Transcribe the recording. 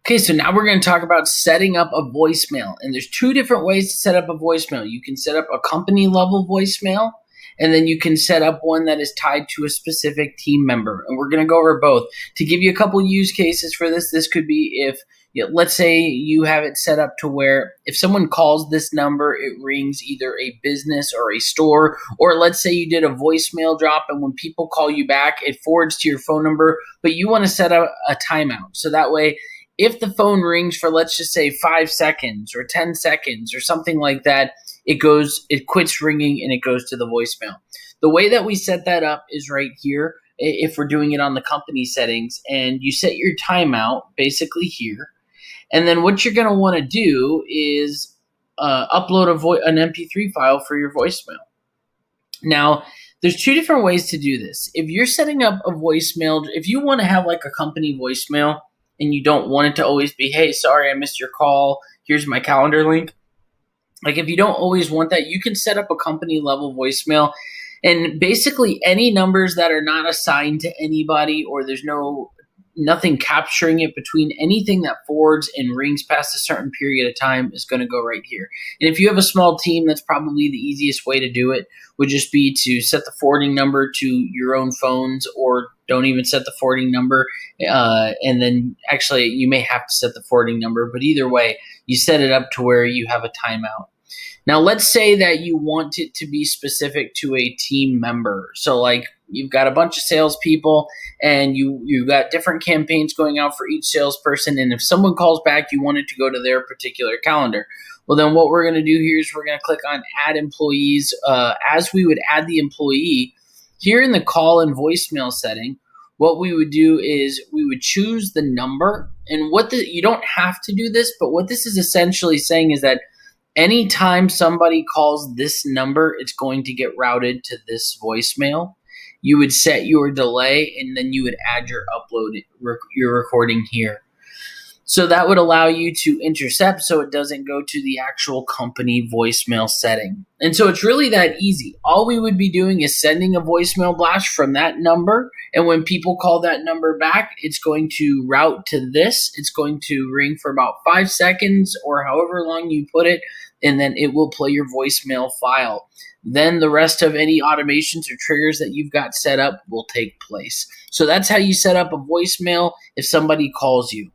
Okay, so now we're going to talk about setting up a voicemail. And there's two different ways to set up a voicemail. You can set up a company level voicemail, and then you can set up one that is tied to a specific team member. And we're going to go over both. To give you a couple use cases for this could be if, let's say you have it set up to where if someone calls this number, it rings either a business or a store. Or let's say you did a voicemail drop, and when people call you back, it forwards to your phone number, but you want to set up a timeout. So that way, if the phone rings for, let's just say 5 seconds or 10 seconds or something like that, it quits ringing and it goes to the voicemail. The way that we set that up is right here. If we're doing it on the company settings, and you set your timeout basically here. And then what you're going to want to do is upload an MP3 file for your voicemail. Now, there's two different ways to do this. If you're setting up a voicemail, if you want to have like a company voicemail, and you don't want it to always be, hey, sorry, I missed your call, here's my calendar link. Like if you don't always want that, you can set up a company level voicemail, and basically any numbers that are not assigned to anybody, or there's nothing capturing it between anything that forwards and rings past a certain period of time is going to go right here. And if you have a small team, that's probably the easiest way to do it, would just be to set the forwarding number to your own phones, or don't even set the forwarding number. And then actually you may have to set the forwarding number, but either way, you set it up to where you have a timeout. Now, let's say that you want it to be specific to a team member. So like you've got a bunch of salespeople, and you've got different campaigns going out for each salesperson. And if someone calls back, you want it to go to their particular calendar. Well, then what we're going to do here is we're going to click on Add Employees. As we would add the employee, here in the call and voicemail setting, what we would do is we would choose the number. And you don't have to do this, but what this is essentially saying is that anytime somebody calls this number, it's going to get routed to this voicemail. You would set your delay, and then you would add your your recording here. So that would allow you to intercept so it doesn't go to the actual company voicemail setting. And so it's really that easy. All we would be doing is sending a voicemail blast from that number. And when people call that number back, it's going to route to this. It's going to ring for about 5 seconds or however long you put it. And then it will play your voicemail file. Then the rest of any automations or triggers that you've got set up will take place. So that's how you set up a voicemail if somebody calls you.